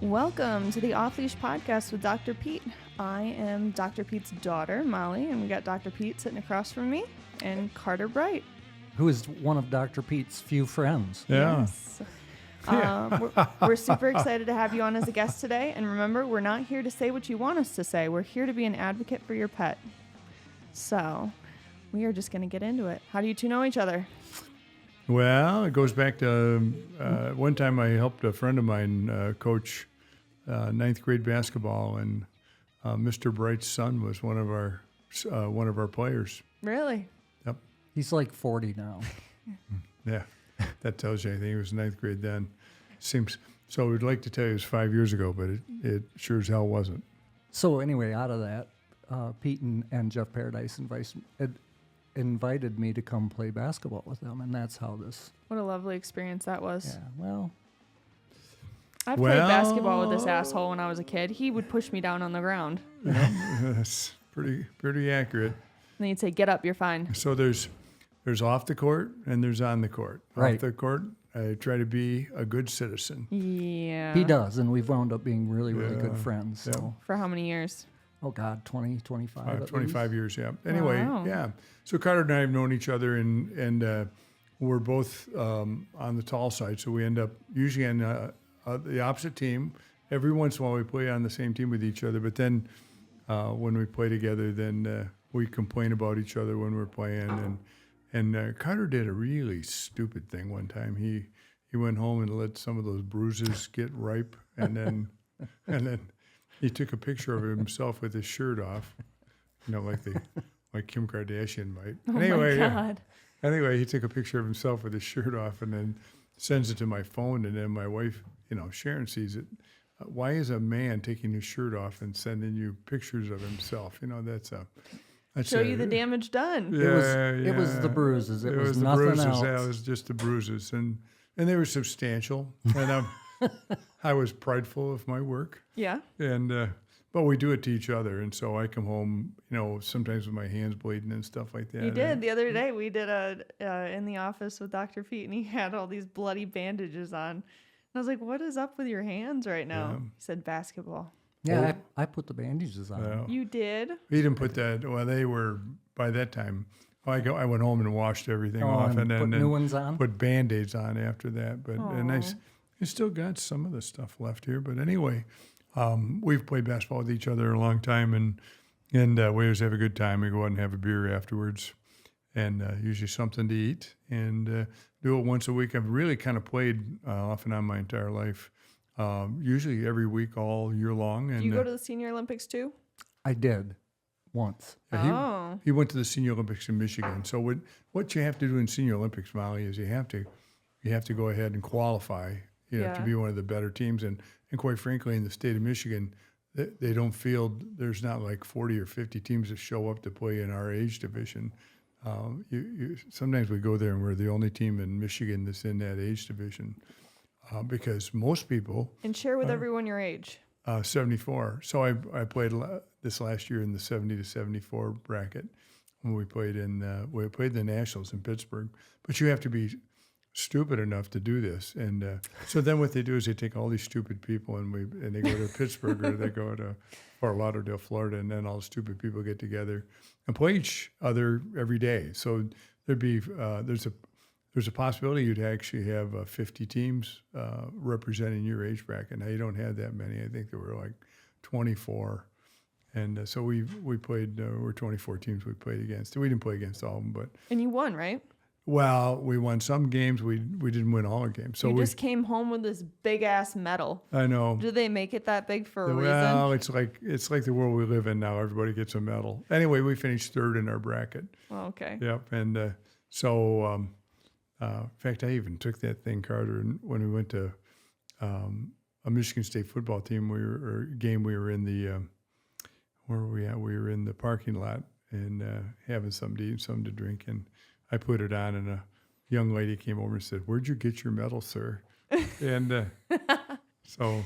Welcome to the Off Leash Podcast with Dr. Pete. I am Dr. Pete's daughter, Molly, and we got Dr. Pete sitting across from me, and Carter Bright. Who is one of Dr. Pete's few friends. Yeah. Yes. We're super excited to have you on as a guest today. And remember, we're not here to say what you want us to say. We're here to be an advocate for your pet. So we are just going to get into it. How do you two know each other? Well, it goes back to one time I helped a friend of mine coach ninth grade basketball, and Mr. Bright's son was one of our players. Really? Yep. He's like 40 now. Yeah, that tells you anything. He was ninth grade then. Seems so. We'd like to tell you it was 5 years ago, but it sure as hell wasn't. So anyway, out of that, Pete and Jeff Paradise invited me to come play basketball with them, and that's how this. What a lovely experience that was. Yeah. Well. I played basketball with this asshole when I was a kid. He would push me down on the ground. That's pretty accurate. And then he'd say, "Get up, you're fine." So there's off the court and there's on the court. Right. Off the court, I try to be a good citizen. Yeah. He does, and we've wound up being really, really good friends. So. Yeah. For how many years? Oh, God, 20, 25 25 years, yeah. Anyway, Wow. yeah. So Carter and I have known each other, and we're both on the tall side, so we end up usually on the opposite team. Every once in a while we play on the same team with each other, but then when we play together, then we complain about each other when we're playing. And Carter did a really stupid thing one time. He went home and let some of those bruises get ripe, and then he took a picture of himself with his shirt off, like Kim Kardashian might. Oh Anyway, my God. Yeah. Anyway, he took a picture of himself with his shirt off, and then sends it to my phone, and then my wife, Sharon, sees it. Why is a man taking his shirt off and sending you pictures of himself? That's Show you the damage done. Yeah, It was the bruises. It was the nothing bruises. else. Yeah, it was just the bruises, and they were substantial. And I was prideful of my work. Yeah. And but we do it to each other, and so I come home, sometimes with my hands bleeding and stuff like that. You did. The other day we did in the office with Dr. Pete, and he had all these bloody bandages on. And I was like, "What is up with your hands right now?" Yeah. He said, "Basketball." Yeah, I put the bandages on. Yeah. You did? He didn't put that. Well, they were by that time. I went home and washed everything off, and then put new ones on. Put Band-Aids on after that. But and I still got some of the stuff left here. But anyway, we've played basketball with each other a long time, and we always have a good time. We go out and have a beer afterwards, and usually something to eat, and do it once a week. I've really kind of played off and on my entire life. Usually every week, all year long. And Do you go to the Senior Olympics too? I did once. He went to the Senior Olympics in Michigan. So what you have to do in Senior Olympics, Molly, is you have to go ahead and qualify, to be one of the better teams. And quite frankly, in the state of Michigan, they don't field. There's not like 40 or 50 teams that show up to play in our age division. Sometimes we go there and we're the only team in Michigan that's in that age division. Because most people... And share with everyone your age. 74. So I played this last year in the 70 to 74 bracket when we played the Nationals in Pittsburgh. But you have to be stupid enough to do this. And so then what they do is they take all these stupid people and they go to Pittsburgh or they go to Fort Lauderdale, Florida, and then all the stupid people get together and play each other every day. So there's a possibility you'd actually have 50 teams representing your age bracket. Now, you don't have that many. I think there were like 24. And so we played, we're 24 teams we played against. We didn't play against all of them, but... And you won, right? Well, we won some games. We didn't win all our games. So you just came home with this big-ass medal. I know. Do they make it that big for a reason? Well, it's like the world we live in now. Everybody gets a medal. Anyway, we finished third in our bracket. Oh, okay. Yep. And so... in fact, I even took that thing, Carter, and when we went to a Michigan State football team. We were in the where were we at? We were in the parking lot and having something to eat, something to drink, and I put it on, and a young lady came over and said, "Where'd you get your medal, sir?" And so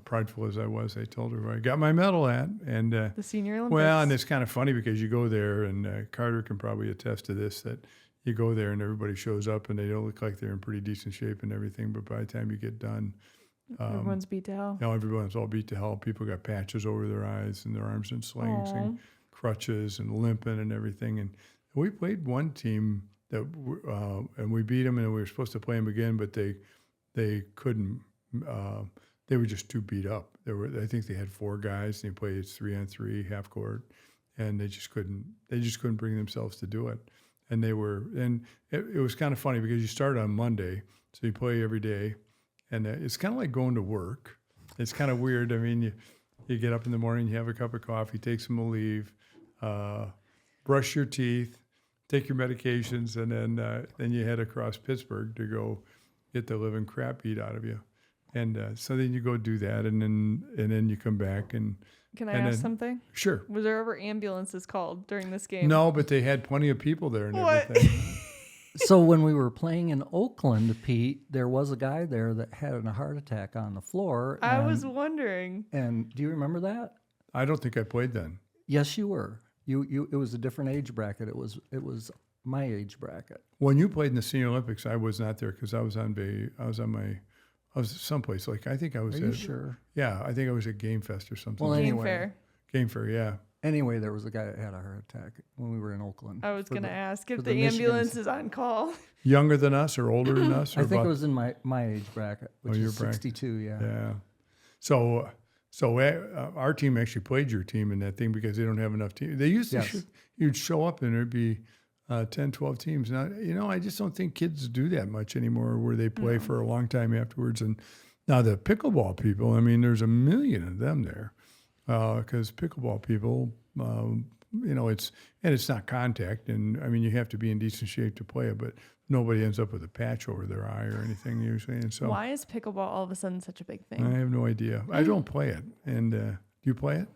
prideful as I was, I told her where I got my medal at. And The Senior Olympics. well, and it's kind of funny because you go there, and Carter can probably attest to this, that you go there and everybody shows up and they don't look like they're in pretty decent shape and everything. But by the time you get done, Everyone's beat to hell. everyone's all beat to hell. People got patches over their eyes and their arms in slings and crutches and limping and everything. And we played one team that, and we beat them, and we were supposed to play them again, but they couldn't. They were just too beat up. I think they had 4 guys, and they played 3-on-3 half court, and they just couldn't bring themselves to do it. And it was kind of funny because you start on Monday, so you play every day, and it's kind of like going to work. It's kind of weird. I mean, you get up in the morning, you have a cup of coffee, take some leave, brush your teeth, take your medications, and then you head across Pittsburgh to go get the living crap beat out of you. And so then you go do that, and then you come back and. Can I ask something? Sure. Was there ever ambulances called during this game? No, but they had plenty of people there and What? everything. So when we were playing in Oakland, Pete, there was a guy there that had a heart attack on the floor. I was wondering. And do you remember that? I don't think I played then. Yes, you were. You. It was a different age bracket. It was my age bracket. When you played in the Senior Olympics, I was not there because I was someplace, like I think I was Are you sure? Yeah, I think I was at Game Fest or something. Well, Game anyway. Fair. Game Fair, yeah. Anyway, there was a guy that had a heart attack when we were in Oakland. I was going to ask if for the the ambulance Michigans. is on call. Younger than us or older than us? Or I think about, it was in my age bracket, which your is bracket. 62, yeah. Yeah. So our team actually played your team in that thing because they don't have enough teams. They used to, Yes. you'd show up and there'd be 10, 12 teams. Now, I just don't think kids do that much anymore where they play for a long time afterwards. And now the pickleball people, I mean, there's a million of them there because pickleball people, it's not contact. And I mean, you have to be in decent shape to play it, but nobody ends up with a patch over their eye or anything usually. And so Why is pickleball all of a sudden such a big I thing? have no idea. I don't play it. And do you play it?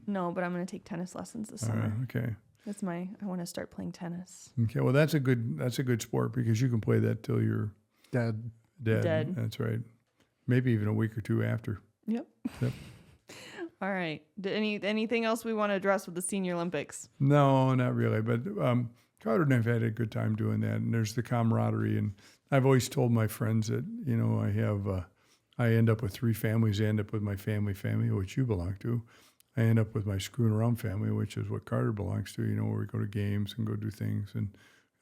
No, but I'm going to take tennis lessons this All right, summer. okay. I want to start playing tennis. Okay. Well, that's a good sport because you can play that till you're Dead. dead. That's right. Maybe even a week or two after. Yep. Yep. All right. Anything else we want to address with the Senior Olympics? No, not really. But Carter and I've had a good time doing that, and there's the camaraderie. And I've always told my friends that I end up with 3 families. I end up with my family, which you belong to. I end up with my screwing around family, which is what Carter belongs to. Where we go to games and go do things, and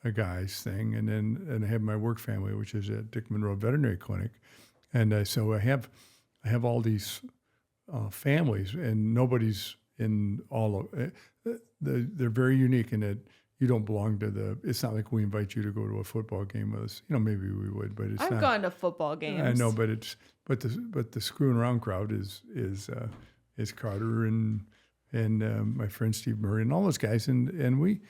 a guy's thing, and I have my work family, which is at Dick Monroe Veterinary Clinic, and so I have all these families, and nobody's in all of. They're very unique in that you don't belong to the. It's not like we invite you to go to a football game with us. Maybe we would, but it's I've not. gone to football games. I know, but the screwing around crowd is Carter and my friend Steve Murray and all those guys, and we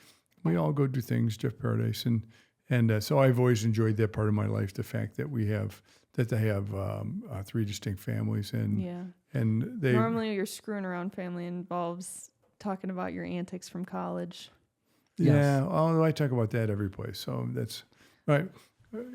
all go do things. Jeff Paradise and so I've always enjoyed that part of my life. The fact that they have 3 distinct families and they Normally, your screwing around family involves talking about your antics from college. Yeah, although I talk about that every place. So that's right.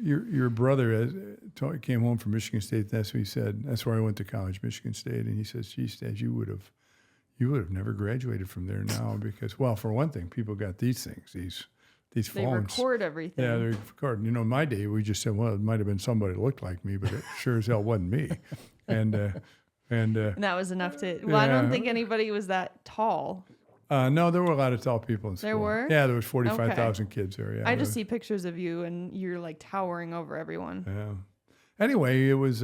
Your brother came home from Michigan State. That's what he said. That's where I went to college, Michigan State. And he says, "Geez, Dad, you would have never graduated from there now because, well, for one thing, people got these things, these They phones. record everything. Yeah, they record. In my day, we just said, well, it might have been somebody that looked like me, but it sure as hell wasn't me. And that was enough to. Well, I don't yeah. think anybody was that tall. no, there were a lot of tall people in school. There were? Yeah, there was 45,000 kids there. Yeah, I just see pictures of you, and you're like towering over everyone. Yeah. Anyway, it was.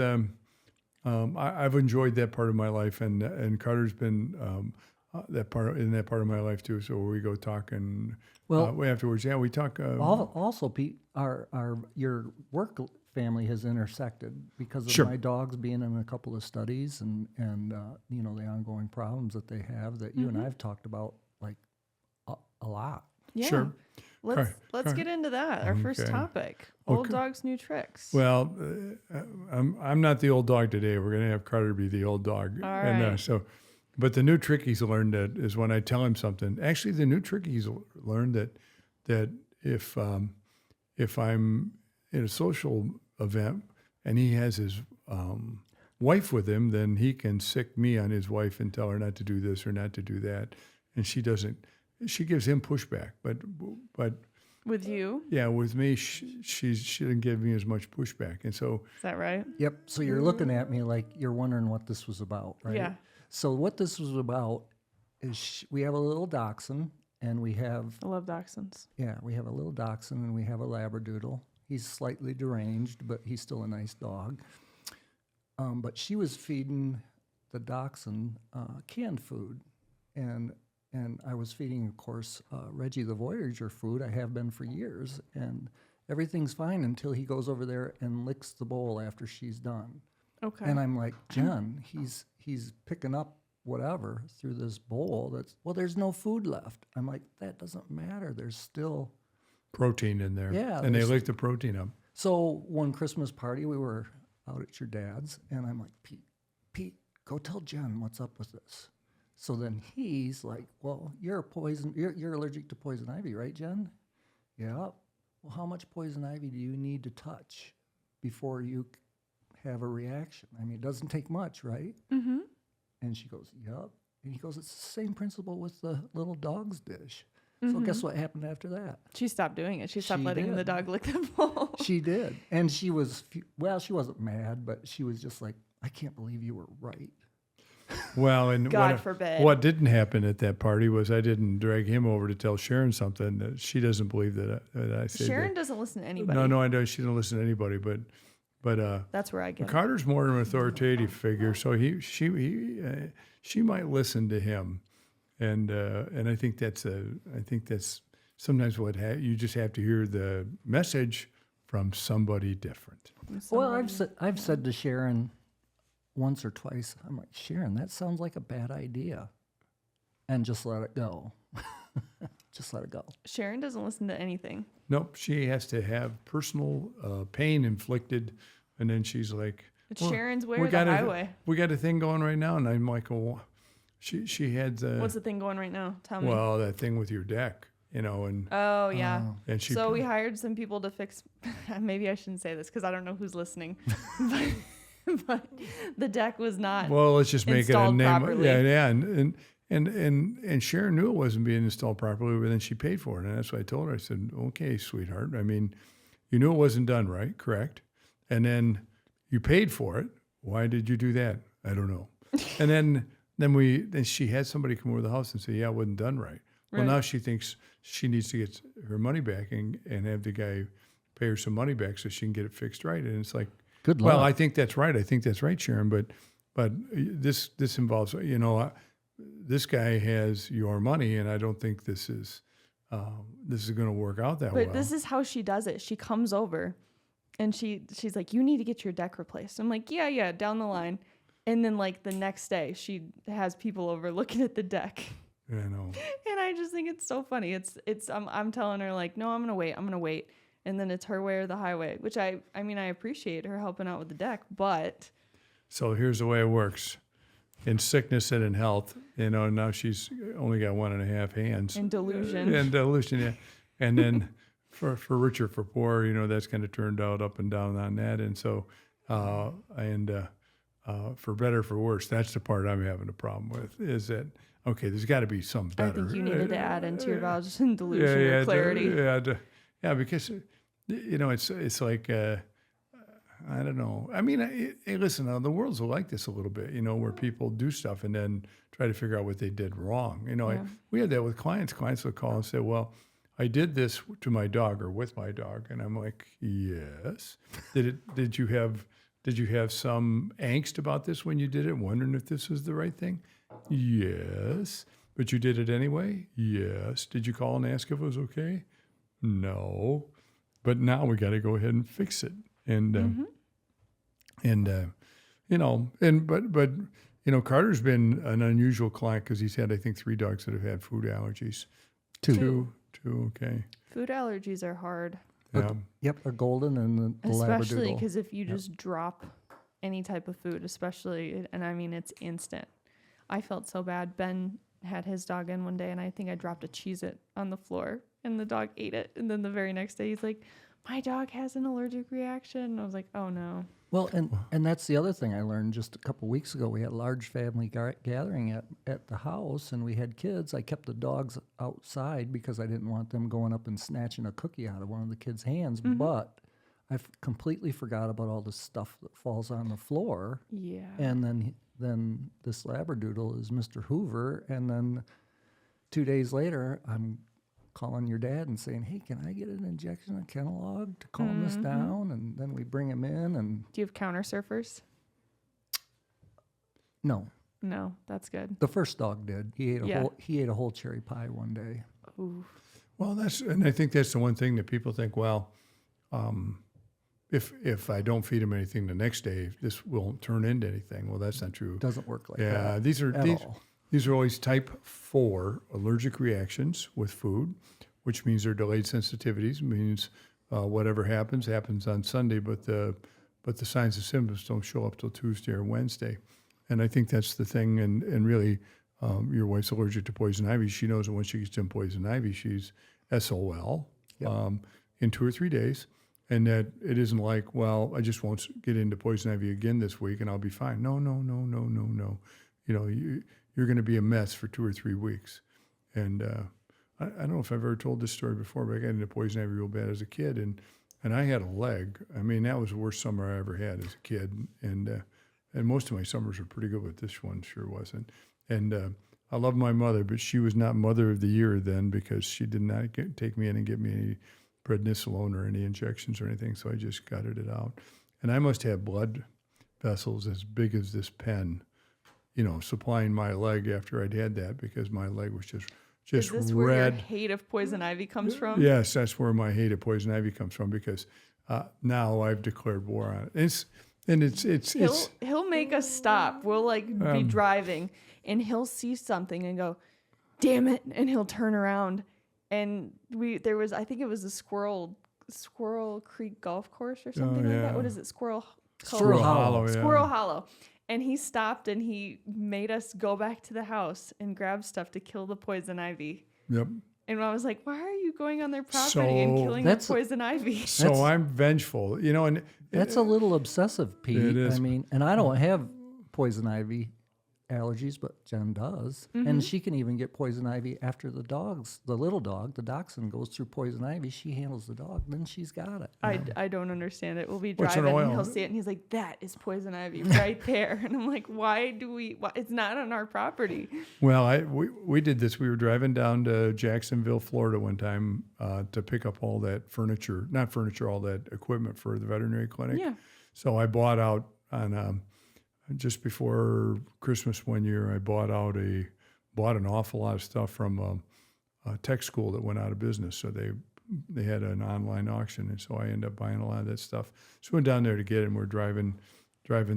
I've enjoyed that part of my life, and Carter's been that part of my life too. So we go talk and afterwards, we talk. Also, Pete, your work family has intersected because of Sure. my dogs being in a couple of studies and the ongoing problems that they have that you and I have talked about like a lot. Yeah. Sure. Let's get into that. Our first Okay. topic: old Okay. dogs, new tricks. Well, I'm not the old dog today. We're going to have Carter be the old dog. All And right. but the new trick he's learned that is when I tell him something. Actually, the new trick he's learned that if I'm in a social event and he has his wife with him, then he can sick me on his wife and tell her not to do this or not to do that. And she doesn't. She gives him pushback, but With you? yeah, with me, she didn't give me as much pushback, and so Is that right? Yep. So you're looking at me like you're wondering what this was about, right? Yeah. So what this was about is we have a little dachshund, and we have I love dachshunds. we have a little dachshund, and we have a labradoodle. He's slightly deranged, but he's still a nice dog. But she was feeding the dachshund canned food, and I was feeding, of course, Reggie the Voyager food. I have been for years, and everything's fine until he goes over there and licks the bowl after she's done. Okay. And I'm like, Jen, he's picking up whatever through this bowl. There's no food left. I'm like, that doesn't matter. There's still protein in there. Yeah, and they there's- lick the protein up. So one Christmas party, we were out at your dad's, and I'm like, Pete, go tell Jen what's up with this. So then he's like, well, you're allergic to poison ivy, right, Jen? Yeah. Well, how much poison ivy do you need to touch before you have a reaction? I mean, it doesn't take much, right? Mm-hmm. And she goes, yep. And he goes, it's the same principle with the little dog's dish. So guess what happened after that? She stopped doing it. She stopped She letting the did. dog lick the bowl. She did. And she was, she wasn't mad, but she was just like, I can't believe you were right. Well, and God forbid. What didn't happen at that party was I didn't drag him over to tell Sharon something that she doesn't believe that I said. Sharon doesn't listen to anybody. No, I know she doesn't listen to anybody, but That's where I get it. Carter's more of an authoritative figure, so she might listen to him, and I think that's sometimes what you just have to hear the message from somebody different. Well, I've said to Sharon once or twice, I'm like, Sharon, that sounds like a bad idea. And just let it go. Just let it go. Sharon doesn't listen to anything. Nope, she has to have personal pain inflicted, and then she's like, It's Sharon's way or the got highway. We got a thing going right now, and I'm like, oh, she had the What's the thing going right now? Tell me. well, that thing with your deck, and Oh, yeah. and she So we hired some people to fix. Maybe I shouldn't say this because I don't know who's listening. but the deck was not. well, let's just make it a installed name. properly. Yeah, and Sharon knew it wasn't being installed properly, but then she paid for it, and that's what I told her. I said, okay, sweetheart. I mean, you knew it wasn't done right, correct? And then you paid for it. Why did you do that? I don't know. And then she had somebody come over the house and say, yeah, it wasn't done right. Well, Right. now she thinks she needs to get her money back and have the guy pay her some money back so she can get it fixed right. And it's like, Good luck. well, I think that's right. I think that's right, Sharon. But this involves, this guy has your money, and I don't think this is going to work out that well. But this is how she does it. She comes over, and she's like, "You need to get your deck replaced." I'm like, "Yeah, down the line." And then like the next day, she has people over looking at the deck. I know. And I just think it's so funny. It's I'm telling her like, no, I'm gonna wait, and then it's her way or the highway. Which I mean I appreciate her helping out with the deck, but So here's the way it works. In sickness and in health, now she's only got 1.5 hands. in delusion. And delusion, yeah. And then for richer, for poor, that's kind of turned out up and down on that. And so, for better, for worse, that's the part I'm having a problem with, is that, okay, there's got to be some better. I think you needed to add into your vows and delusion or clarity. Yeah, because, it's like, I don't know. I mean, hey, listen, the world's like this a little bit, where people do stuff and then try to figure out what they did wrong. We had that with clients. Clients would call and say, well, I did this to my dog or with my dog. And I'm like, yes. Did you have some angst about this when you did it, wondering if this was the right thing? Yes. But you did it anyway? Yes. Did you call and ask if it was okay? No. But now we got to go ahead and fix it. And Carter's been an unusual client because he's had, I think, 3 dogs that have had food allergies. Two, okay. Food allergies are hard, Yeah. Yep, a golden and the especially labradoodle. because if you just drop any type of food, especially, and I mean it's instant. I felt so bad. Ben had his dog in one day, and I think I dropped a Cheez-It on the floor, and the dog ate it. And then the very next day, he's like, my dog has an allergic reaction. I was like, oh no. Well, and that's the other thing I learned just a couple weeks ago. We had a large family gathering at the house, and we had kids. I kept the dogs outside because I didn't want them going up and snatching a cookie out of one of the kids' hands. But I completely forgot about all the stuff that falls on the floor. Yeah. And then this Labradoodle is Mr. Hoover, and then 2 days later, I'm calling your dad and saying, hey, can I get an injection of Kenalog to calm this down? And then we bring him in. And Do you have counter surfers? no, No, that's good. the first dog did. He ate Yeah. he ate a whole cherry pie one day. Ooh. Well, and I think that's the one thing that people think, well, if I don't feed him anything the next day, this won't turn into anything. Well, that's not true. Doesn't work like Yeah, that. these are at all. these are always type 4 allergic reactions with food, which means they're delayed sensitivities. Means whatever happens on Sunday, but the signs and symptoms don't show up till Tuesday or Wednesday. And I think that's the thing. And really, your wife's allergic to poison ivy. She knows that when she gets in poison ivy, she's SOL in 2 or 3 days. And that it isn't like, well, I just won't get into poison ivy again this week and I'll be fine. No. You know, you're going to be a mess for 2 or 3 weeks. And I don't know if I've ever told this story before, but I got into poison ivy real bad as a kid. And I had a leg. I mean, that was the worst summer I ever had as a kid. And most of my summers were pretty good, but this one sure wasn't. And I love my mother, but she was not Mother of the Year then because she did not take me in and give me any prednisolone or any injections or anything, so I just gutted it out. And I must have blood vessels as big as this pen, you know, supplying my leg after I'd had that because my leg was just Is this red. where your hate of poison ivy comes from? Yes, that's where my hate of poison ivy comes from because now I've declared war on it. He'll make us stop. We'll be driving and he'll see something and go, damn it, and he'll turn around. And I think it was a Squirrel Creek golf course or something like that. What is it? Squirrel Hollow. Yeah. Squirrel Hollow. And he stopped and he made us go back to the house and grab stuff to kill the poison ivy. Yep. And I was like, why are you going on their property and killing the poison ivy? So I'm vengeful, you know, and That's a little obsessive, Pete. It is. I mean, and I don't have poison ivy allergies, but Jen does. And she can even get poison ivy after the little dog, the dachshund, goes through poison ivy. She handles the dog, then she's got it. I don't understand it. We'll be What's an driving and oil? he'll see it and he's like, that is poison ivy right there. And I'm like, why? It's not on our property. Well, we did this. We were driving down to Jacksonville, Florida one time to pick up all that all that equipment for the veterinary clinic. Yeah. So I bought out on just before Christmas one year. I bought an awful lot of stuff from a tech school that went out of business. So they had an online auction, and so I ended up buying a lot of that stuff. So we went down there to get it, and we're driving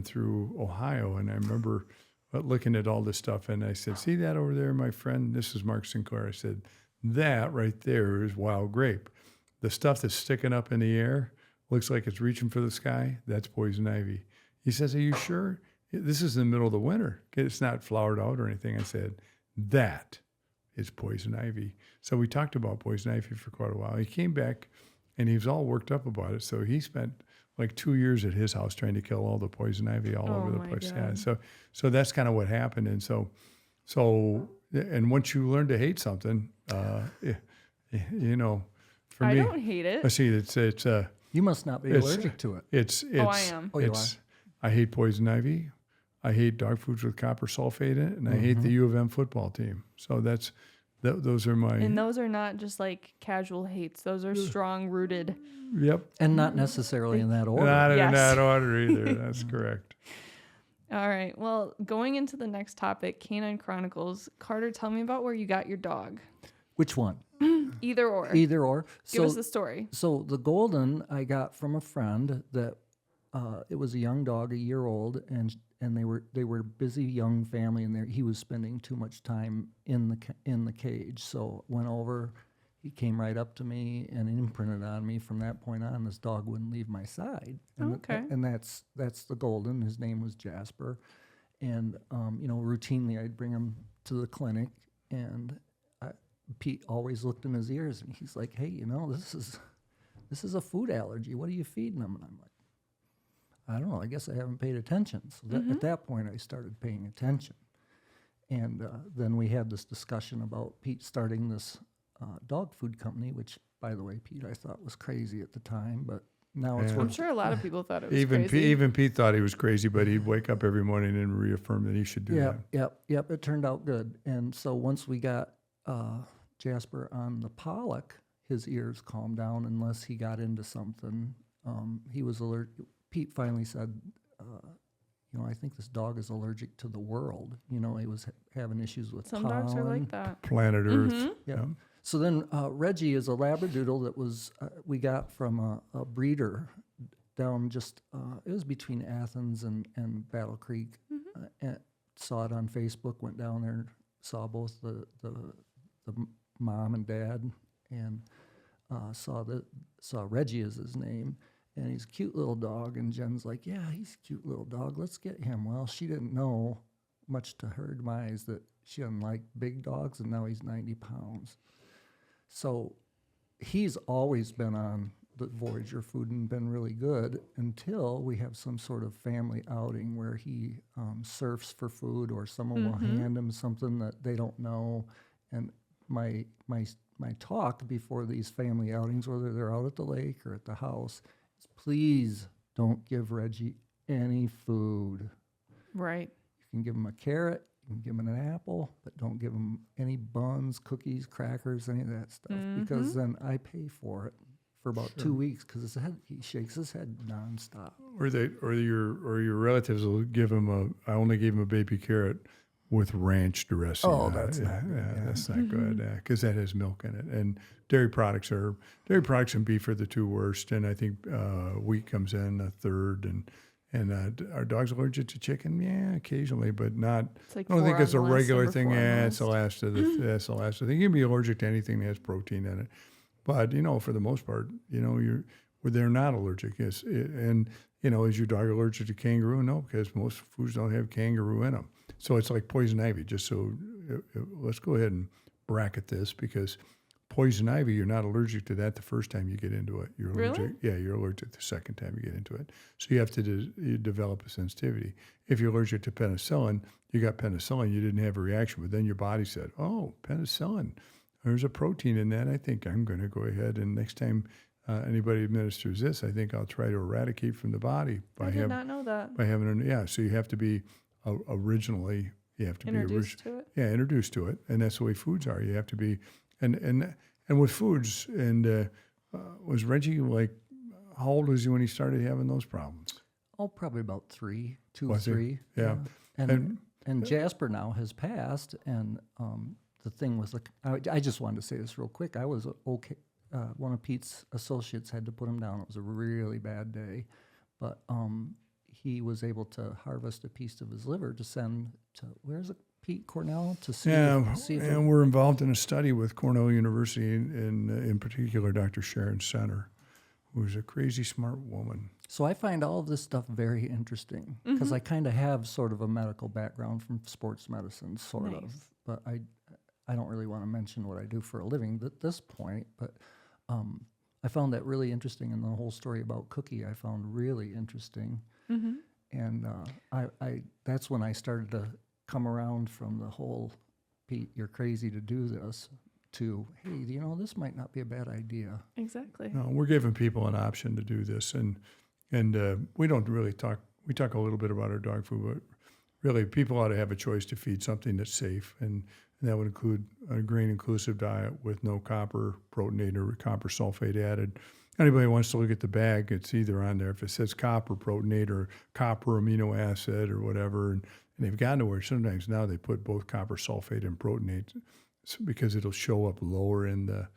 through Ohio, and I remember looking at all this stuff, and I said, see that over there, my friend? This is Mark Sinclair. I said, that right there is wild grape. The stuff that's sticking up in the air looks like it's reaching for the sky. That's poison ivy. He says, are you sure? This is in the middle of the winter. It's not flowered out or anything. I said, that is poison ivy. So we talked about poison ivy for quite a while. He came back, and he was all worked up about it. So he spent like 2 years at his house trying to kill all the poison ivy all over the place. God. Yeah. So that's kind of what happened. And so once you learn to hate something, you know, for I me, don't hate it. I see it's You must not be allergic to it. It's I am. Oh, you I hate poison ivy. I hate dog foods with copper sulfate in it, and I hate the U of M football team. So those are my. And those are not just like casual hates. Those are strong rooted. Yep. And not necessarily in that order. Not in Yes. that order either. That's correct. All right. Well, going into the next topic, Canine Chronicles. Carter, tell me about where you got your dog. Which one? Either or. Either or. Give us the story. So the golden I got from a friend that it was a young dog, a year old, and they were a busy young family, and he was spending too much time in the cage. So went over, he came right up to me and imprinted on me. From that point on, this dog wouldn't leave my side. And Okay. And that's the golden. His name was Jasper, and routinely I'd bring him to the clinic, and Pete always looked in his ears, and he's like, "Hey, this this is a food allergy. What are you feeding them? And I'm like, I don't know. I guess I haven't paid attention. So at that point, I started paying attention. And then we had this discussion about Pete starting this dog food company, which, by the way, Pete, I thought was crazy at the time, but now it's Yeah. I'm worth. sure a lot of people thought it was Even crazy. even Pete thought he was crazy, but he'd wake up every morning and reaffirm that he should do that. Yep. It turned out good. And so once we got Jasper on the Pollock, his ears calmed down unless he got into something. He was allergic. Pete finally said, I think this dog is allergic to the world. He was having issues with Some pollen. dogs are like that. Planet Earth. Yeah. Yeah. So then Reggie is a Labradoodle that was we got from a breeder down just it was between Athens and Battle Creek. And saw it on Facebook. Went down there, saw both the mom and dad, and saw Reggie is his name. And he's a cute little dog. And Jen's like, yeah, he's a cute little dog. Let's get him. Well, she didn't know, much to her demise, that she doesn't like big dogs, and now he's 90 pounds. So he's always been on the Voyager food and been really good until we have some sort of family outing where he surfs for food, or someone will hand him something that they don't know. And my talk before these family outings, whether they're out at the lake or at the house, is please don't give Reggie any food. Right. You can give him a carrot, you can give him an apple, but don't give him any buns, cookies, crackers, any of that stuff, because then I pay for it for about 2 weeks, because he shakes his head nonstop. Or your relatives will give him I only gave him a baby carrot with ranch dressing. Oh, on that's it. not good, yeah. That's not good, because that has milk in it. And dairy products and beef are the two worst. And I think wheat comes in a third. And are dogs allergic to chicken? Yeah, occasionally, but not. It's like I don't think 4 it's a on the list, regular number thing. 4 on the Yeah, it's the list. last of the. That's the last of the thing. You can be allergic to anything that has protein in it, but for the most part, they're not allergic. Is your dog allergic to kangaroo? No, because most foods don't have kangaroo in them. So it's like poison ivy. Just so let's go ahead and bracket this, because poison ivy, you're not allergic to that the first time you get into it. You're allergic. Really? Yeah, you're allergic the second time you get into it. So you have to you develop a sensitivity. If you're allergic to penicillin, you got penicillin, you didn't have a reaction, but then your body said, "Oh, penicillin, there's a protein in that. I think I'm going to go ahead and next time anybody administers this, I think I'll try to eradicate from the body by I did not know that. by having so you have to be originally Introduced to it. yeah, introduced to it, and that's the way foods are. You have to be, and with foods. And was Reggie like, how old was he when he started having those problems? Oh, probably about 2 or Was he? 3. Yeah. And Jasper now has passed, and the thing was, I just wanted to say this real quick. I was okay. One of Pete's associates had to put him down. It was a really bad day, but he was able to harvest a piece of his liver to send to, where's it, Pete, Cornell, to see. See if and we're involved in a study with Cornell University, in particular Dr. Sharon Center, who's a crazy smart woman. So I find all of this stuff very interesting, because I kind of have sort of a medical background from sports medicine, sort of. But I don't really want to mention what I do for a living at this point. But I found that really interesting, and the whole story about Cookie I found really interesting. And I that's when I started to come around from the whole, Pete, you're crazy to do this, to, hey, this might not be a bad idea. Exactly. No, we're giving people an option to do this, and we don't really talk. We talk a little bit about our dog food, but really, people ought to have a choice to feed something that's safe, and that would include a grain-inclusive diet with no copper, proteinate, or copper sulfate added. Anybody who wants to look at the bag, it's either on there. If it says copper proteinate or copper amino acid or whatever, and they've gotten to where sometimes now they put both copper sulfate and proteinate, because it'll show up lower in the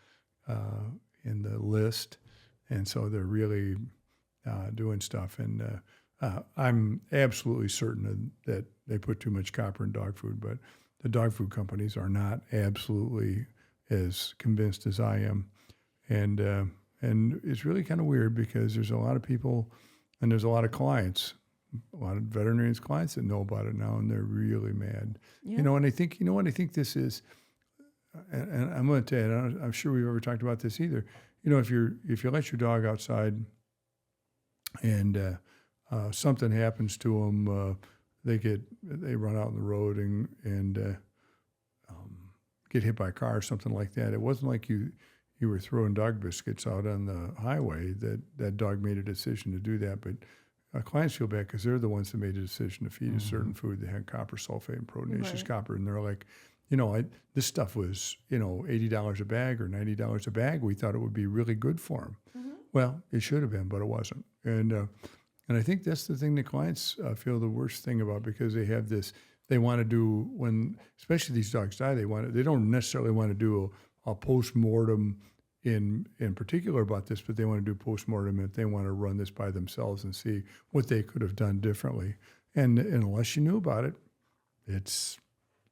list, and so they're really doing stuff. And I'm absolutely certain that they put too much copper in dog food, but the dog food companies are not absolutely as convinced as I am, and it's really kind of weird, because there's a lot of people and there's a lot of clients, a lot of veterinarians clients that know about it now, and they're really mad. Yeah. And I think, what I think this is, and I'm going to tell you, I'm sure we've ever talked about this either. if you let your dog outside and something happens to them, they run out on the road and get hit by a car or something like that. It wasn't like you were throwing dog biscuits out on the highway. That dog made a decision to do that, but clients feel bad because they're the ones that made a decision to feed a certain food that had copper sulfate and proteinaceous copper, and they're like, this stuff was $80 a bag or $90 a bag. We thought it would be really good for them. Mm-hmm. Well, it should have been, but it wasn't. And I think that's the thing that clients feel the worst thing about, because they have this. They want to do, when especially these dogs die, they don't necessarily want to do a post-mortem in particular about this, but they want to do post-mortem if they want to run this by themselves and see what they could have done differently. And unless you knew about it,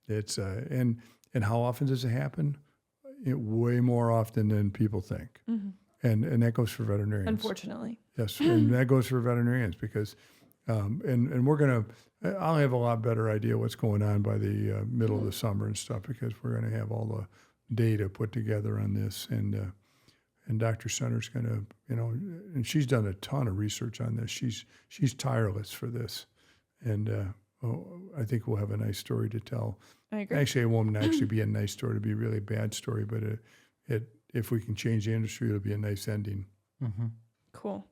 and how often does it happen? Way more often than people think. Mm-hmm. And that goes for veterinarians. Unfortunately. Yes, and that goes for veterinarians because, and we're going to, I'll have a lot better idea what's going on by the middle of the summer and stuff, because we're going to have all the data put together on this, and Dr. Center's going to, and she's done a ton of research on this. She's tireless for this, and I think we'll have a nice story to tell. I agree. Actually, it won't actually be a nice story; it'll be a really bad story. But if we can change the industry, it'll be a nice ending. Mm-hmm. Cool.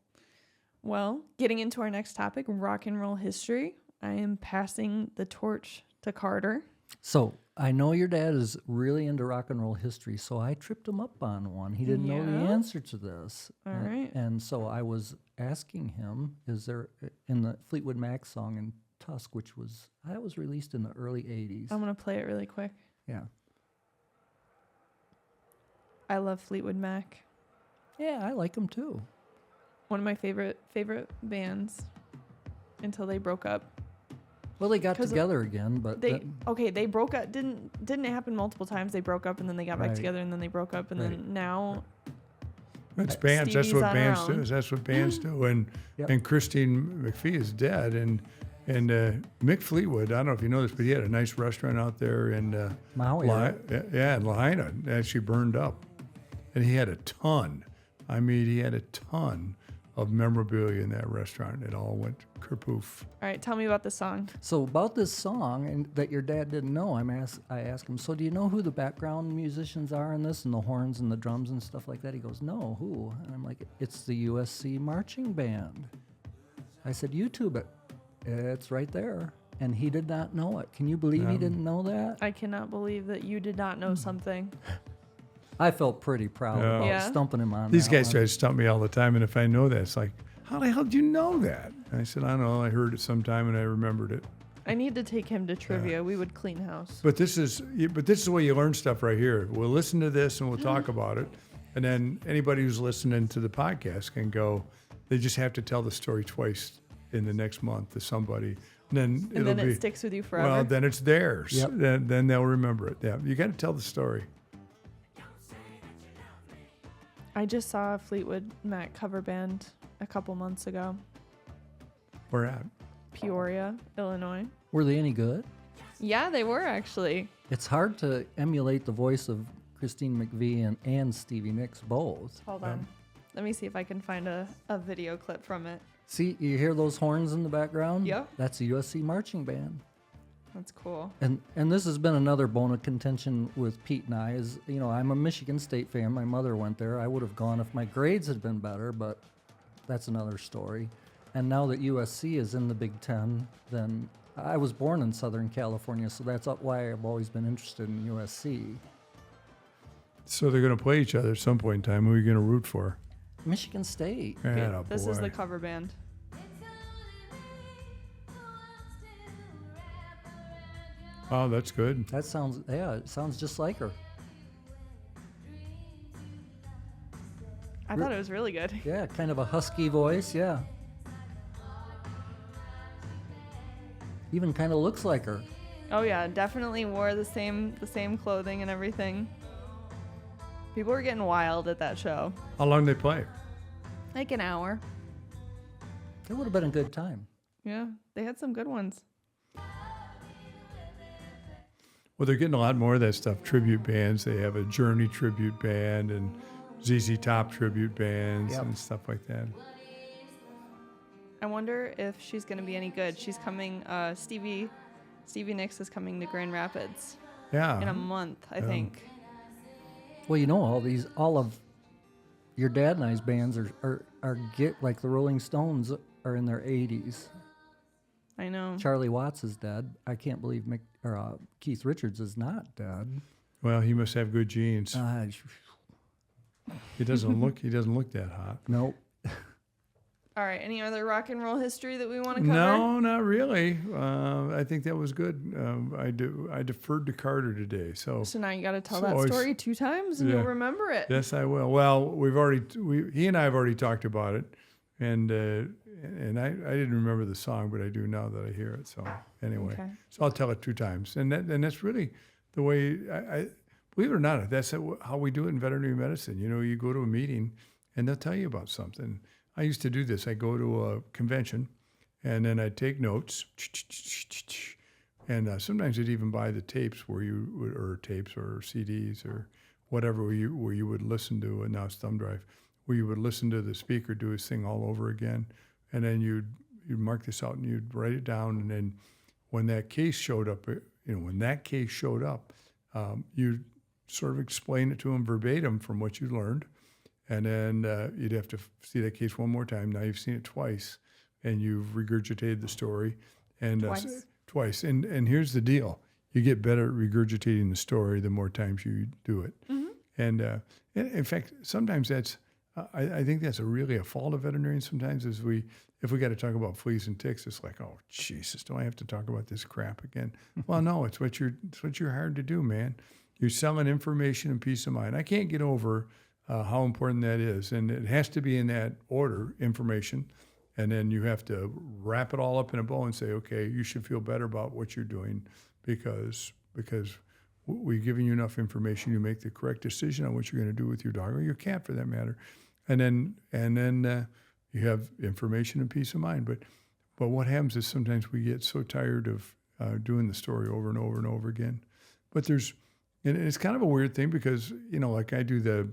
Well, getting into our next topic, rock and roll history. I am passing the torch to Carter. So I know your dad is really into rock and roll history, so I tripped him up on one. He didn't know the answer to this. All right. And so I was asking him, is there, in the Fleetwood Mac song in Tusk, which was released in the early 80s. I'm going to play it really quick. Yeah. I love Fleetwood Mac. Yeah, I like them too. One of my favorite bands until they broke up. Well, they got together again, but they broke up. Didn't it happen multiple times? They broke up and then they got back together and then they brook up and then now. It's bands. Stevie's That's what bands on her do. own. That's what bands do. And Christine McPhee is dead. And Mick Fleetwood, I don't know if you know this, but he had a nice restaurant out there in Maui. in Lahaina. It actually burned up, and he had a ton. I mean, he had a ton of memorabilia in that restaurant. It all went kerpoof. All right, tell me about the song. So about this song and that your dad didn't know, I asked him, so do you know who the background musicians are in this and the horns and the drums and stuff like that? He goes, no, who? And I'm like, it's the USC marching band. I said, YouTube it. It's right there. And he did not know it. Can you believe he didn't know that? I cannot believe that you did not know something. I felt pretty proud about stumping him on These that guys one. try to stump me all the time, and if I know that, it's like, how the hell did you know that? And I said, I don't know. I heard it sometime, and I remembered it. I need to take him to trivia. We would clean house. But this is the way you learn stuff right here. We'll listen to this and we'll talk about it, and then anybody who's listening to the podcast can go. They just have to tell the story twice in the next month to somebody. And then it sticks with you forever. Well, then it's theirs. Yep. Then they'll remember it. Yeah, you got to tell the story. I just saw a Fleetwood Mac cover band a couple months ago. Where at? Peoria, Illinois. Were they any good? Yeah, they were actually. It's hard to emulate the voice of Christine McVie and Stevie Nicks both. Hold on. Let me see if I can find a video clip from it. See, you hear those horns in the background? Yep. That's a USC marching band. That's cool. And this has been another bone of contention with Pete and I is, I'm a Michigan State fan. My mother went there. I would have gone if my grades had been better, but that's another story. And now that USC is in the Big Ten, then I was born in Southern California, so that's why I've always been interested in USC. So they're going to play each other at some point in time. Who are you going to root for? Michigan State. Atta This is boy. the cover band. Oh, that's good. That sounds, it sounds just like her. I thought it was really good. Yeah, kind of a husky voice, yeah. Even kind of looks like her. Oh yeah, definitely wore the same clothing and everything. People were getting wild at that show. How long did they play? Like an hour. It would have been a good time. Yeah, they had some good ones. Well, they're getting a lot more of that stuff. Tribute bands. They have a Journey tribute band, and ZZ Top tribute bands Yep. and stuff like that. I wonder if she's going to be any good. She's coming, Stevie Nicks is coming to Grand Rapids Yeah. in a month, I think. Well, you know, all of your dad and I's bands are get like the Rolling Stones are in their 80s. I know. Charlie Watts is dead. I can't believe Keith Richards is not dead. Well, he must have good genes. He doesn't look that hot. Nope. All right. Any other rock and roll history that we want to cover? No, not really. I think that was good. I deferred to Carter today, so So now you got to tell So that I s- story 2 times and Yeah. you'll remember it. yes, I will. Well, he and I have already talked about it, and I didn't remember the song, but I do now that I hear it. So anyway, Okay. so I'll tell it 2 times, and that's really the way I believe it or not. That's how we do it in veterinary medicine. You know, you go to a meeting, and they'll tell you about something. I used to do this. I go to a convention, and then I'd take notes, and sometimes I'd even buy the tapes or tapes or CDs or whatever where you would listen to, and now it's thumb drive, where you would listen to the speaker do his thing all over again, and then you'd mark this out and you'd write it down, and then when that case showed up, you'd sort of explain it to him verbatim from what you learned. And then you'd have to see that case one more time. Now you've seen it twice, and you've regurgitated the story. And twice. And here's the deal: you get better at regurgitating the story the more times you do it. Mm-hmm. And in fact, sometimes that's I think that's really a fault of veterinarians. Sometimes if we got to talk about fleas and ticks, it's like, oh Jesus, do I have to talk about this crap again? Well, no, it's what you're hired to do, man. You're selling information and peace of mind. I can't get over how important that is. And it has to be in that order, information. And then you have to wrap it all up in a bow and say, okay, you should feel better about what you're doing because we've given you enough information. You make the correct decision on what you're going to do with your dog or your cat for that matter. And then you have information and peace of mind. But what happens is sometimes we get so tired of doing the story over and over and over again. But and it's kind of a weird thing because, you know, like I do the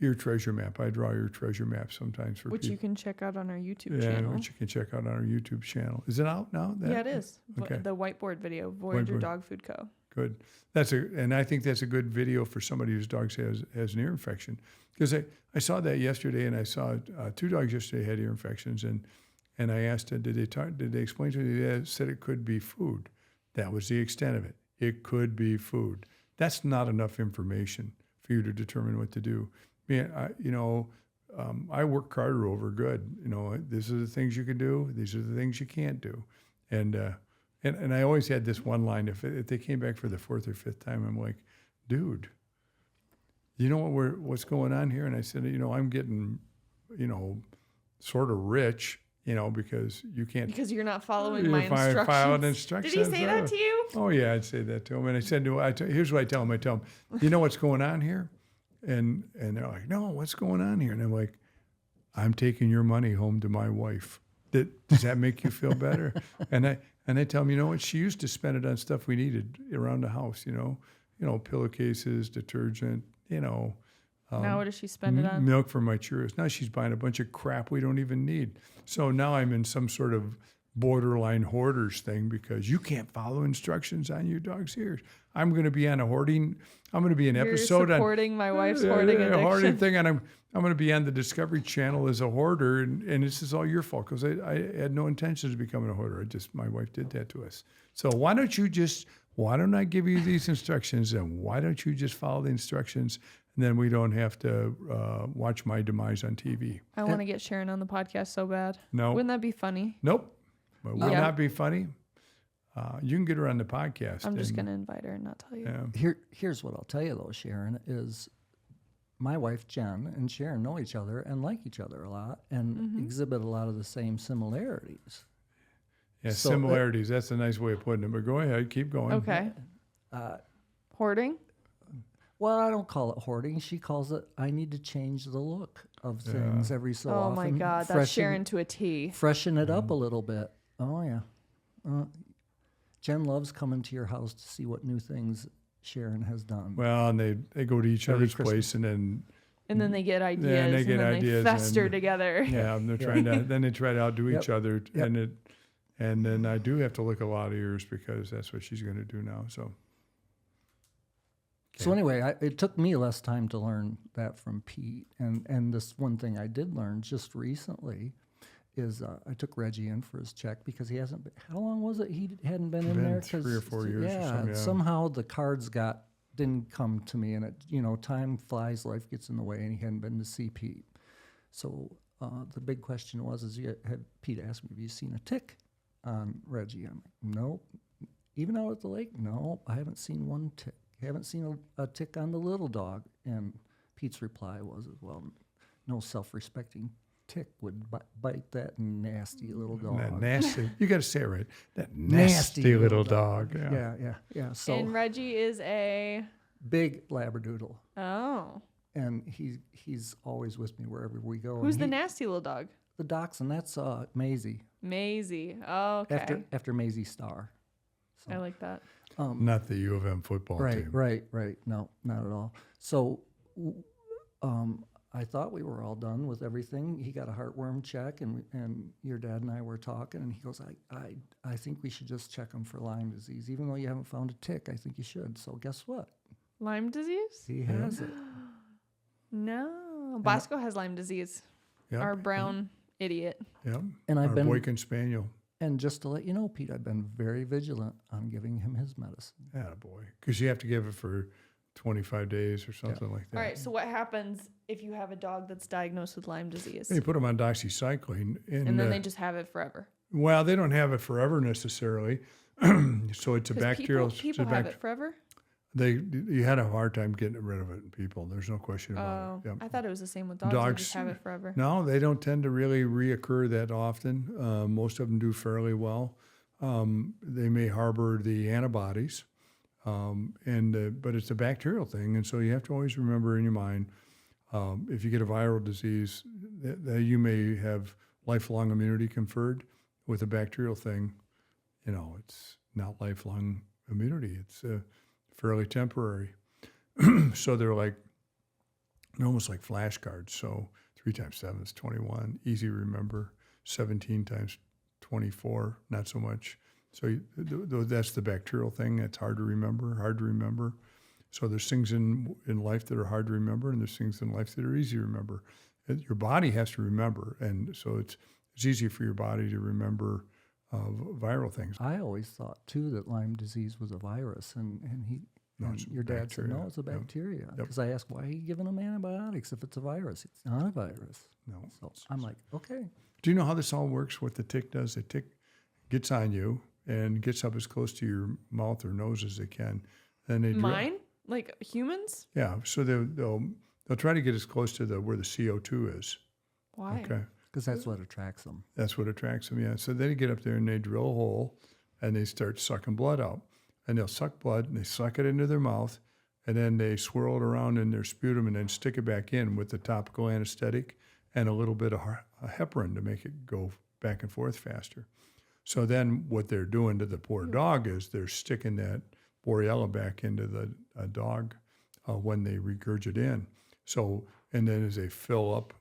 your treasure map. I draw your treasure map sometimes for Which people. you can check out on our YouTube Yeah, channel. which you can check out on our YouTube channel. Is it out now? Yeah, it is. Okay. The whiteboard video, Voyager Whiteboard. Dog Food Co. Good. And I think that's a good video for somebody whose dog has an ear infection. Because I saw that yesterday, and I saw 2 dogs yesterday had ear infections, and I asked, did they explain to me? They said it could be food. That was the extent of it. It could be food. That's not enough information for you to determine what to do. I work Carter over good. You know, these are the things you can do. These are the things you can't do. And I always had this one line. If they came back for the 4th or 5th time, I'm like, dude, you know what's going on here? And I said, I'm getting, sort of rich, because you can't. Because you're not following my instructions. Following instructions. Did he say that to you? Oh yeah, I'd say that to him. And I said, here's what I tell him. I tell him, you know what's going on here? And they're like, no, what's going on here? And I'm like, I'm taking your money home to my wife. Does that make you feel better? And I tell them, you know what? She used to spend it on stuff we needed around the house. Pillowcases, detergent. Now what does she spend it on? Milk for my churros. Now she's buying a bunch of crap we don't even need. So now I'm in some sort of borderline hoarders thing because you can't follow instructions on your dog's ears. I'm going to be on I'm going to be an episode supporting my wife's hoarding addiction. Hoarding thing, and I'm going to be on the Discovery Channel as a hoarder, and this is all your fault because I had no intentions of becoming a hoarder. My wife did that to us. So why don't I give you these instructions, and why don't you just follow the instructions? And then we don't have to watch my demise on TV. I want to get Sharon on the podcast so bad. No. Wouldn't that be funny? Nope. But would not be funny. You can get her on the podcast. I'm just going to invite her and not tell you. Yeah. Here's what I'll tell you, though, Sharon, is my wife, Jen, and Sharon know each other and like each other a lot and exhibit a lot of the same similarities. Yeah, So, similarities. That's a nice way of putting it. But go ahead. Keep going. Okay. Hoarding? Well, I don't call it hoarding. She calls it, I need to change the look of things every so often. Oh, my God. That's Sharon to a T. Freshen it up a little bit. Oh, yeah. Jen loves coming to your house to see what new things Sharon has done. Well, and they go to each Every other's Christmas. place, and then they get ideas. then they get and then ideas they fester and- together. yeah, and they're trying to then they try to outdo Yep. each other, Yep. and then I do have to lick a lot of ears because that's what she's going to do now. So So anyway, it took me less time to learn that from Pete. And this one thing I did learn just recently is I took Reggie in for his check because he hasn't been, how long was it he hadn't been in Been there? 3 or 4 years or yeah, something, yeah. somehow the cards didn't come to me, and it, time flies, life gets in the way, and he hadn't been to see Pete. So the big question was, Pete asked me, have you seen a tick on Reggie? I'm like, nope. Even out at the lake? No, I haven't seen one tick. Haven't seen a tick on the little dog. And Pete's reply was, well, no self-respecting tick would bite that nasty little dog. that nasty, you got to say it right. That nasty little dog. Yeah. So And Reggie is a... big Labradoodle, Oh. and he's always with me wherever we go. Who's and the nasty little dog? the dachshund? That's Maisie. Maisie. Oh, okay. After Maisie Starr. So, I like that. Not the U of M football team. Right. No, not at all. So, I thought we were all done with everything. He got a heartworm check, and your dad and I were talking, and he goes, I think we should just check him for Lyme disease, even though you haven't found a tick. I think you should. So guess what? Lyme disease? He has it. No. Bosco has Lyme disease. Yep. Our brown idiot. Yep. And I've Our been Boykin Spaniel. And just to let you know, Pete, I've been very vigilant on giving him his medicine. Boy, because you have to give it for 25 days or something like that. All right, so what happens if you have a dog that's diagnosed with Lyme disease? They put them on doxycycline, And then they just have it forever. well, they don't have it forever necessarily. So it's a 'Cause bacterial. People have it forever? You had a hard time getting rid of it in people. There's no question Oh, about it. Yep. I thought it was the same with dogs. Dogs- They just have it forever. No, they don't tend to really reoccur that often. Most of them do fairly well. They may harbor the antibodies, but it's a bacterial thing, and so you have to always remember in your mind, if you get a viral disease, that you may have lifelong immunity conferred. With a bacterial thing, it's not lifelong immunity. It's fairly temporary. So they're almost like flashcards. So 3 times 7 is 21. Easy to remember. 17 times 24, not so much. So that's the bacterial thing. That's hard to remember. So there's things in life that are hard to remember, and there's things in life that are easy to remember. Your body has to remember, and so it's easy for your body to remember viral things. I always thought, too, that Lyme disease was a virus, and it's your dad said, bacteria. no, it's a bacteria. Yep. Because I asked, why are you giving them antibiotics if it's a virus? It's not a virus. No. So I'm like, okay. Do you know how this all works? What the tick does? The tick gets on you and gets up as close to your mouth or nose as they can. Then they Mine? Like humans? Yeah. So they'll try to get as close to where the CO2 is. Why? Okay. Because that's what attracts them. That's what attracts them. Yeah. So they get up there and they drill a hole, and they start sucking blood out. And they'll suck blood, and they suck it into their mouth, and then they swirl it around in their sputum and then stick it back in with the topical anesthetic and a little bit of heparin to make it go back and forth faster. So then what they're doing to the poor dog is they're sticking that Borrelia back into the dog when they regurgitate in. So, and then as they fill up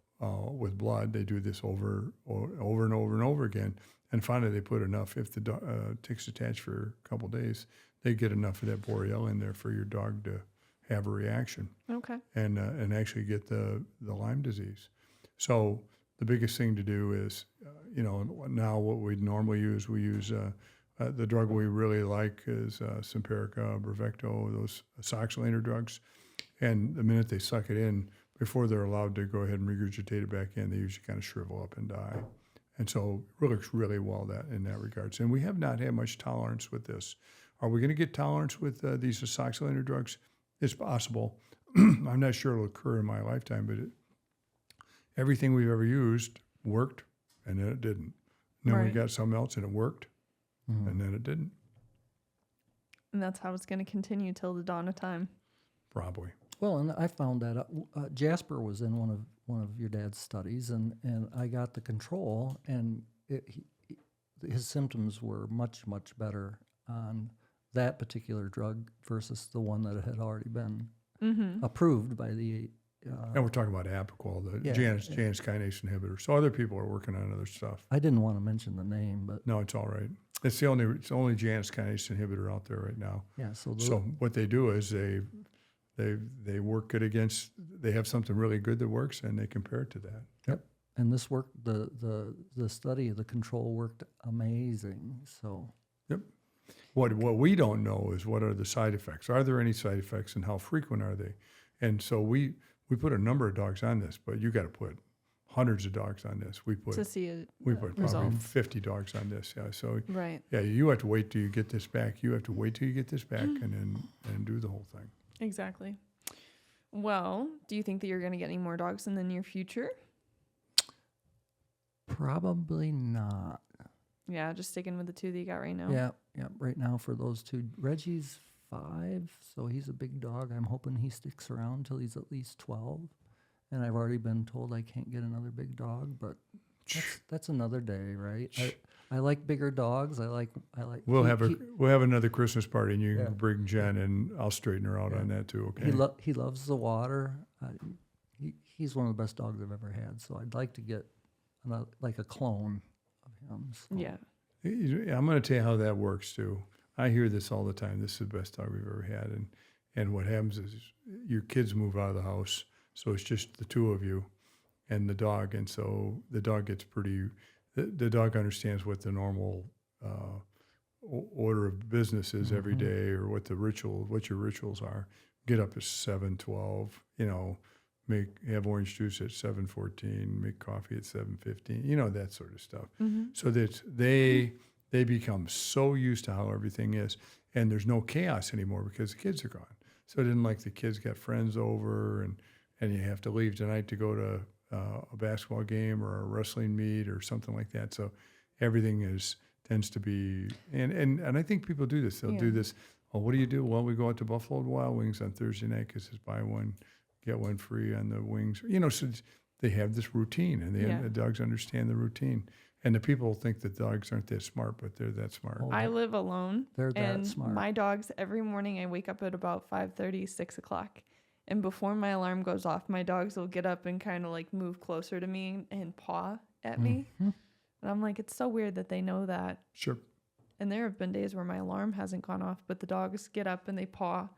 with blood, they do this over and over again. And finally, they put enough. If the tick's attached for a couple of days, they get enough of that Borrelia in there for your dog to have a reaction Okay. and actually get the Lyme disease. So the biggest thing to do is, now what we normally use, we use the drug we really like is Simparica, Brevecto, those soxylator drugs. And the minute they suck it in, before they're allowed to go ahead and regurgitate it back in, they usually kind of shrivel up and die. And so it works really well in that regards. And we have not had much tolerance with this. Are we going to get tolerance with these soxylator drugs? It's possible. I'm not sure it'll occur in my lifetime, but everything we've ever used worked, and then it didn't. Then we Right. got something else, and it worked, and then it didn't. And that's how it's going to continue till the dawn of time. Probably. Well, and I found that Jasper was in one of your dad's studies, and I got the control, and his symptoms were much, much better on that particular drug versus the one that had already been Mm-hmm. approved by the. And we're talking about Apoquel, the Yeah, Janus kinase inhibitor. So other people are working on other stuff. I didn't want to mention the name, but No, it's all right. It's the only Janus kinase inhibitor out there right now. yeah. So So what they do is they work it against. They have something really good that works, and they compare it to that. Yep. and this worked. The study, the control worked amazing. So Yep. What we don't know is what are the side effects. Are there any side effects, and how frequent are they? And so we put a number of dogs on this, but you got to put hundreds of dogs on this. We put To see it. probably result. 50 dogs on this. Yeah. So Right. yeah, you have to wait till you get this back. You have to wait till you get this back, and do the whole thing. Exactly. Well, do you think that you're going to get any more dogs in the near future? probably not. Yeah, just sticking with the 2 that you got right now. Yeah. Right now for those 2, Reggie's 5, so he's a big dog. I'm hoping he sticks around till he's at least 12. And I've already been told I can't get another big dog, but that's another day, right? I like bigger dogs. I like. We'll have another Christmas party, and you Yeah. can bring Jen, and I'll straighten her out on that too. Okay. He loves the water. He's one of the best dogs I've ever had. So I'd like to get like a clone of him. So. Yeah. I'm going to tell you how that works too. I hear this all the time. This is the best dog we've ever had, and what happens is your kids move out of the house, so it's just the 2 of you and the dog, and so the dog gets pretty. The dog understands what the normal order of business is every day, or what your rituals are. Get up at 7:12. Have orange juice at 7:14. Make coffee at 7:15. That sort of stuff. Mm-hmm. So that they become so used to how everything is, and there's no chaos anymore because the kids are gone. So it isn't like the kids got friends over, and you have to leave tonight to go to a basketball game or a wrestling meet or something like that. So everything tends to be, and I think people do this. They'll do this. Oh, what do you do? Well, we go out to Buffalo Wild Wings on Thursday night because it's buy one, get one free on the wings. So they have this routine, and the dogs understand the routine. And the people think that dogs aren't that smart, but they're that smart. Oh, I live alone. They're that and smart. My dogs, every morning I wake up at about 5:30, 6 o'clock. And before my alarm goes off, my dogs will get up and kind of like move closer to me and paw at me. Mhm. And I'm like, it's so weird that they know that. Sure. And there have been days where my alarm hasn't gone off, but the dogs get up and they paw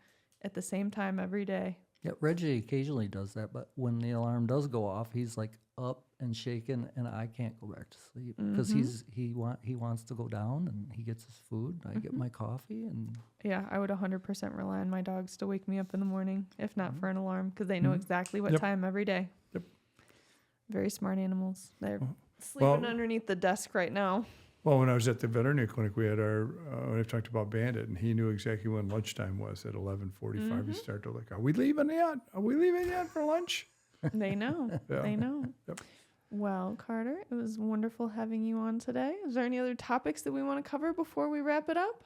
at the same time every day. Yeah, Reggie occasionally does that, but when the alarm does go off, he's like up and shaking, and I can't go back to sleep because he wants to go down, and he gets his food. I get my coffee, and Yeah, I would 100% rely on my dogs to wake me up in the morning, if not for an alarm, because they know exactly what time every day. Yep. Very smart animals. They're Well- sleeping underneath the desk right now. Well, when I was at the veterinary clinic, we had when I talked about Bandit, and he knew exactly when lunchtime was at 11:45. He started to look, are we leaving yet? Are we leaving yet for lunch? They know. Yeah. They know. Yep. Well, Carter, it was wonderful having you on today. Is there any other topics that we want to cover before we wrap it up?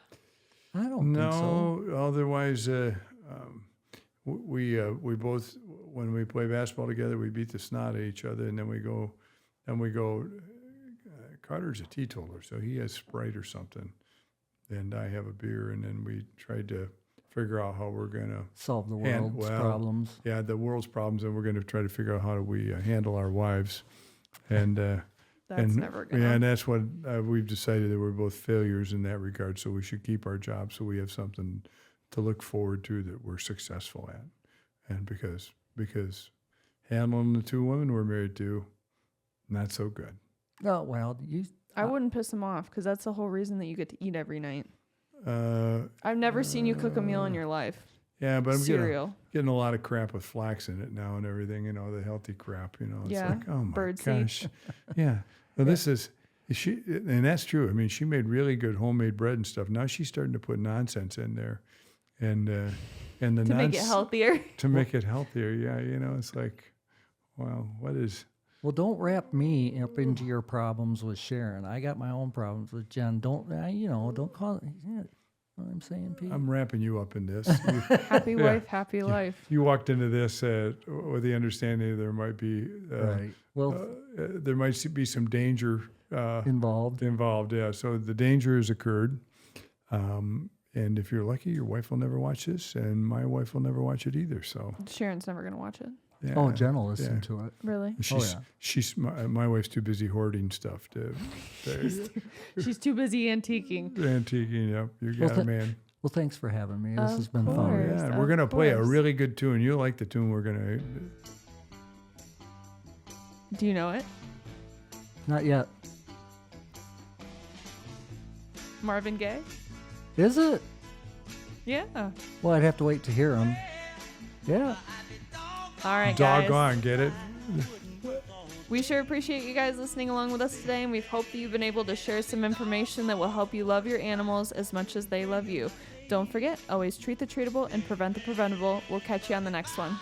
I don't think so. No, otherwise, we both, when we play basketball together, we beat the snot out of each other, and then we go, Carter's a teetotaler, so he has Sprite or something, and I have a beer, and then we tried to figure out how we're going to Solve the world's problems. Yeah, the world's problems, and we're going to try to figure out how do we handle our wives, and That's never going to. yeah, and that's what we've decided, that we're both failures in that regard. So we should keep our job, so we have something to look forward to that we're successful at, and because handling the 2 women we're married to, not so good. Oh, well, I wouldn't piss them off because that's the whole reason that you get to eat every night. Uh, I've never seen you cook a meal in your life. yeah, but I'm Cereal. getting a lot of crap with flax in it now and everything. The healthy crap. It's Yeah, like, oh my birdseed. gosh, yeah. Well, this is she, and that's true. I mean, she made really good homemade bread and stuff. Now she's starting to put nonsense in there, and the To make it healthier. To make it healthier, yeah. It's like, wow, what is? Well, don't wrap me up into your problems with Sharon. I got my own problems with Jen. Don't call it. Yeah, what I'm saying, Pete. I'm wrapping you up in this. Happy wife, happy life. You walked into this with the understanding there might be right. Well, there might be some danger involved. Yeah. So the danger has occurred. And if you're lucky, your wife will never watch this, and my wife will never watch it either. So Sharon's never going to watch it. yeah, Oh, Jen will listen to it. Really? She's my wife's too busy hoarding stuff to She's too busy antiquing. antiquing. Yep, you got it, man. Well, thanks for having me. This Of has been Oh, fun. course. yeah, and we're gonna play a course. really good tune. You like the tune? We're gonna. Do you know it? Not yet. Marvin Gaye? Is it? Yeah. Well, I'd have to wait to hear him. Yeah. All right, guys. Doggone, get it? We sure appreciate you guys listening along with us today, and we hope that you've been able to share some information that will help you love your animals as much as they love you. Don't forget, always treat the treatable and prevent the preventable. We'll catch you on the next one.